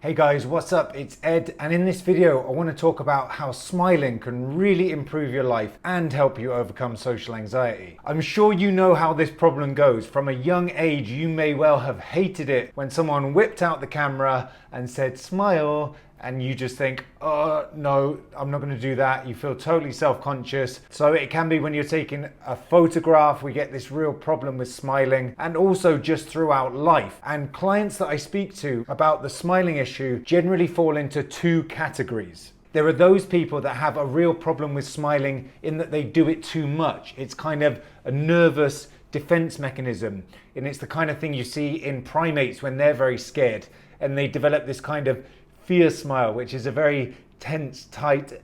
Hey guys, what's up? It's Ed, and in this video I want to talk about how smiling can really improve your life and help you overcome social anxiety. I'm sure you know how this problem goes. From a young age you may well have hated it when someone whipped out the camera and said smile, and you just think, oh no, I'm not going to do that. You feel totally self-conscious. So it can be when you're taking a photograph, we get this real problem with smiling, and also just throughout life. And clients that I speak to about the smiling issue generally fall into two categories. There are those people that have a real problem with smiling in that they do it too much. It's kind of a nervous defense mechanism, and it's the kind of thing you see in primates when they're very scared and they develop this kind of fear smile, which is a very tense, tight,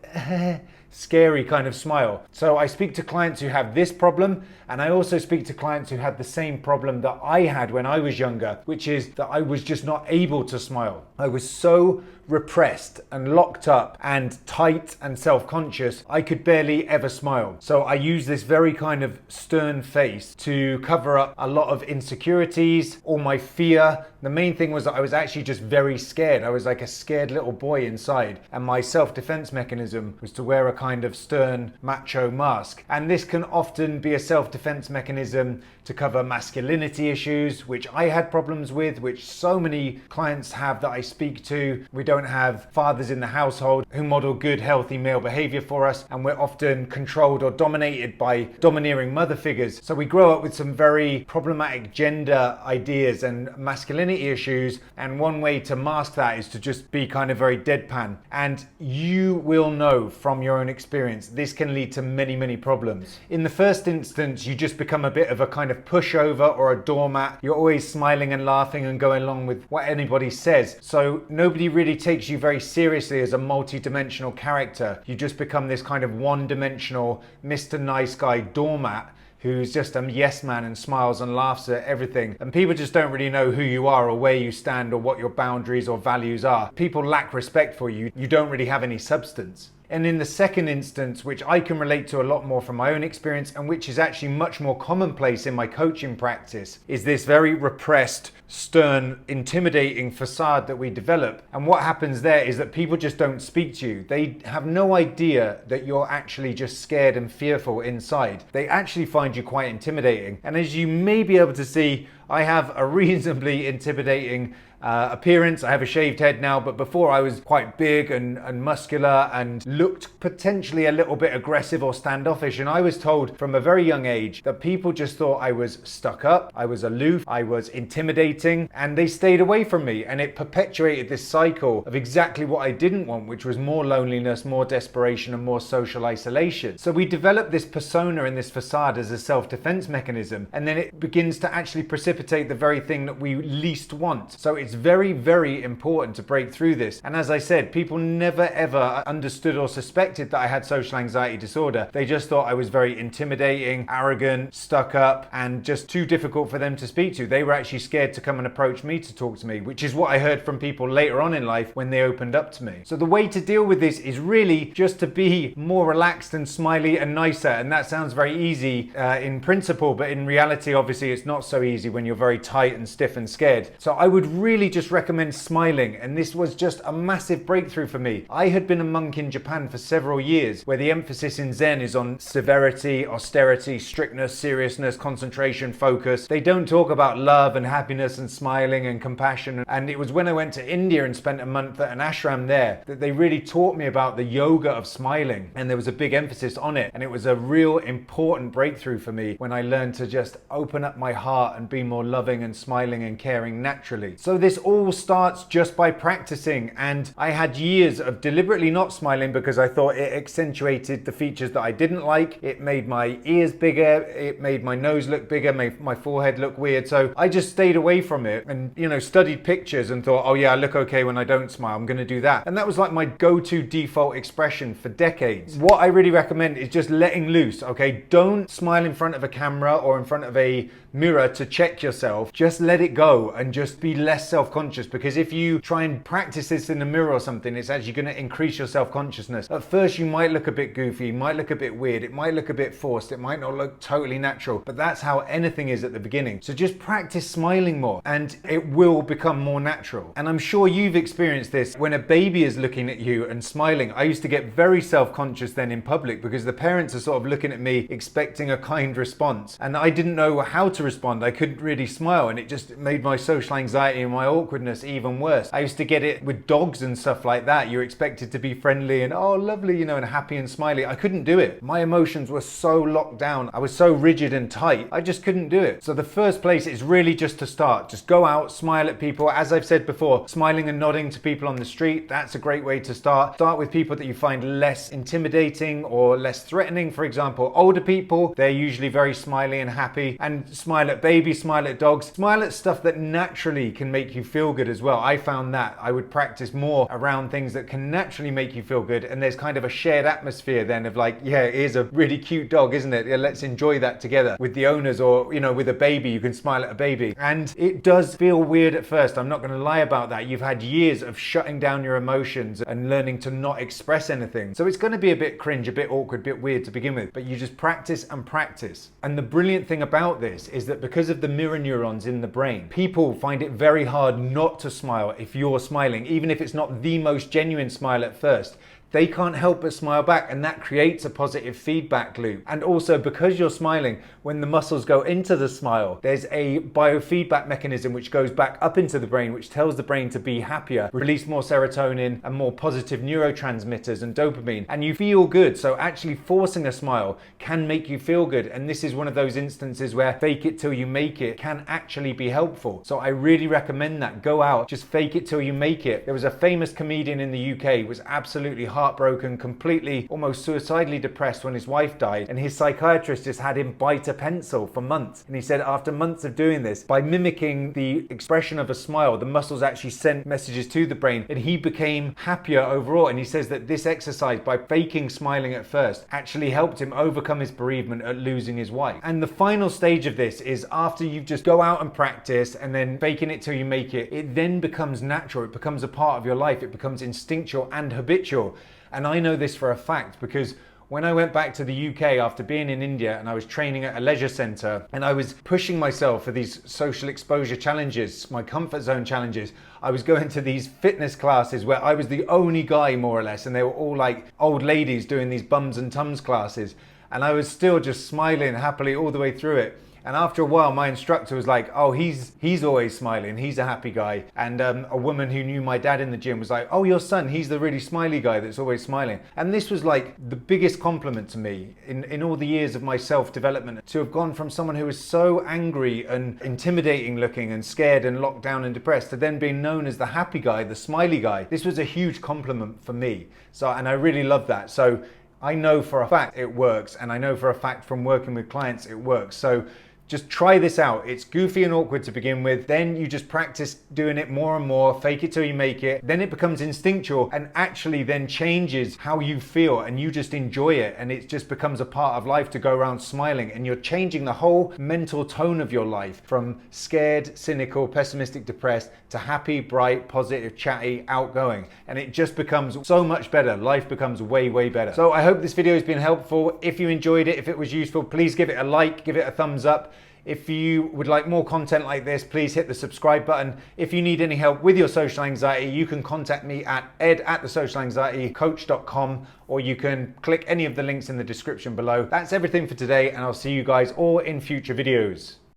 scary kind of smile. So I speak to clients who have this problem, and I also speak to clients who had the same problem that I had when I was younger, which is that I was just not able to smile. I was so repressed and locked up and tight and self-conscious, I could barely ever smile. So I use this very kind of stern face to cover up a lot of insecurities, all my fear. The main thing was that I was actually just very scared. I was like a scared little boy inside, and my self-defense mechanism was to wear a kind of stern macho mask. And this can often be a self-defense mechanism to cover masculinity issues, which I had problems with, which so many clients have that I speak to. We don't have fathers in the household who model good, healthy male behavior for us, and we're often controlled or dominated by domineering mother figures. So we grow up with some very problematic gender ideas and masculinity issues, and one way to mask that is to just be kind of very deadpan. And you will know from your own experience, this can lead to many, many problems. In the first instance, you just become a bit of a kind of pushover or a doormat. You're always smiling and laughing and going along with what anybody says. So nobody really takes you very seriously as a multi-dimensional character. You just become this kind of one-dimensional Mr. Nice Guy doormat who's just a yes man and smiles and laughs at everything. And people just don't really know who you are or where you stand or what your boundaries or values are. People lack respect for you. You don't really have any substance. And in the second instance, which I can relate to a lot more from my own experience, and which is actually much more commonplace in my coaching practice, is this very repressed, stern, intimidating facade that we develop. And what happens there is that people just don't speak to you. They have no idea that you're actually just scared and fearful inside. They actually find you quite intimidating. And as you may be able to see, I have a reasonably intimidating appearance. I have a shaved head now, but before I was quite big and muscular and looked potentially a little bit aggressive or standoffish. And I was told from a very young age that people just thought I was stuck up, I was aloof, I was intimidating, and they stayed away from me. And it perpetuated this cycle of exactly what I didn't want, which was more loneliness, more desperation, and more social isolation. So we develop this persona and this facade as a self-defense mechanism, and then it begins to actually precipitate the very thing that we least want. So it's very, very important to break through this. And as I said, people never ever understood or suspected that I had social anxiety disorder. They just thought I was very intimidating, arrogant, stuck up, and just too difficult for them to speak to. They were actually scared to come and approach me to talk to me, which is what I heard from people later on in life when they opened up to me. So the way to deal with this is really just to be more relaxed and smiley and nicer. And that sounds very easy in principle, but in reality, obviously, it's not so easy when you're very tight and stiff and scared. So I would really just recommend smiling, and this was just a massive breakthrough for me. I had been a monk in Japan for several years, where the emphasis in Zen is on severity, austerity, strictness, seriousness, concentration, focus. They don't talk about love and happiness and smiling and compassion. And it was when I went to India and spent a month at an ashram there that they really taught me about the yoga of smiling, and there was a big emphasis on it. And it was a real important breakthrough for me when I learned to just open up my heart and be more loving and smiling and caring naturally. So this all starts just by practicing, and I had years of deliberately not smiling because I thought it accentuated the features that I didn't like. It made my ears bigger, it made my nose look bigger, made my forehead look weird. So I just stayed away from it and, studied pictures and thought, oh yeah, I look okay when I don't smile, I'm gonna do that. And that was like my go-to default expression for decades. What I really recommend is just letting loose, okay? Don't smile in front of a camera or in front of a mirror to check yourself. Just let it go and just be less self-conscious, because if you try and practice this in the mirror or something, it's actually going to increase your self-consciousness. At first you might look a bit goofy, you might look a bit weird, it might look a bit forced, it might not look totally natural, but that's how anything is at the beginning. So just practice smiling more and it will become more natural. And I'm sure you've experienced this when a baby is looking at you and smiling. I used to get very self-conscious then in public because the parents are sort of looking at me expecting a kind response, and I didn't know how to respond. I couldn't really smile, and it just made my social anxiety and my awkwardness even worse. I used to get it with dogs and stuff like that. You're expected to be friendly and oh lovely, you know, and happy and smiley. I couldn't do it. My emotions were so locked down. I was so rigid and tight. I just couldn't do it. So the first place is really just to start. Just go out, smile at people. As I've said before, smiling and nodding to people on the street, that's a great way to start. Start with people that you find less intimidating or less threatening. For example, older people, they're usually very smiley and happy. And smile at babies, smile at dogs, smile at stuff that naturally can make you feel good as well. I found that I would practice more around things that can naturally make you feel good, and there's kind of a shared atmosphere then of like, yeah, here's a really cute dog, isn't it? Yeah, let's enjoy that together with the owners, or you know, with a baby, you can smile at a baby. And it does feel weird at first, I'm not going to lie about that. You've had years of shutting down your emotions and learning to not express anything, so it's going to be a bit cringe, a bit awkward, a bit weird to begin with, but you just practice and practice. And the brilliant thing about this is that because of the mirror neurons in the brain, people find it very hard not to smile if you're smiling, even if it's not the most genuine smile at first. They can't help but smile back, and that creates a positive feedback loop. And also, because you're smiling, when the muscles go into the smile, there's a biofeedback mechanism which goes back up into the brain, which tells the brain to be happier, release more serotonin and more positive neurotransmitters and dopamine, and you feel good. So actually forcing a smile can make you feel good, and this is one of those instances where fake it till you make it can actually be helpful. So I really recommend that. Go out, just fake it till you make it. There was a famous comedian in the UK, was absolutely heartbroken, completely almost suicidally depressed when his wife died, and his psychiatrist just had him bite a pencil for months. And he said after months of doing this, by mimicking the expression of a smile, the muscles actually sent messages to the brain and he became happier overall. And he says that this exercise, by faking smiling at first, actually helped him overcome his bereavement at losing his wife. And the final stage of this is after you just go out and practice and then faking it till you make it, it then becomes natural. It becomes a part of your life. It becomes instinctual and habitual. And I know this for a fact because when I went back to the UK after being in India and I was training at a leisure centre and I was pushing myself for these social exposure challenges, my comfort zone challenges, I was going to these fitness classes where I was the only guy more or less, and they were all like old ladies doing these bums and tums classes, and I was still just smiling happily all the way through it. And after a while, my instructor was like, oh, he's always smiling, he's a happy guy. And a woman who knew my dad in the gym was like, oh, your son, he's the really smiley guy that's always smiling. And this was like the biggest compliment to me in all the years of my self-development, to have gone from someone who was so angry and intimidating looking and scared and locked down and depressed to then being known as the happy guy, the smiley guy. This was a huge compliment for me. So, and I really love that. So I know for a fact it works, and I know for a fact from working with clients it works. So just try this out. It's goofy and awkward to begin with. Then you just practice doing it more and more, fake it till you make it. Then it becomes instinctual and actually then changes how you feel, and you just enjoy it, and it just becomes a part of life to go around smiling, and you're changing the whole mental tone of your life from scared, cynical, pessimistic, depressed to happy, bright, positive, chatty, outgoing. And it just becomes so much better. Life becomes way, way better. So I hope this video has been helpful. If you enjoyed it, if it was useful, please give it a like, give it a thumbs up. If you would like more content like this, please hit the subscribe button. If you need any help with your social anxiety, you can contact me at ed@thesocialanxietycoach.com, or you can click any of the links in the description below. That's everything for today, and I'll see you guys all in future videos.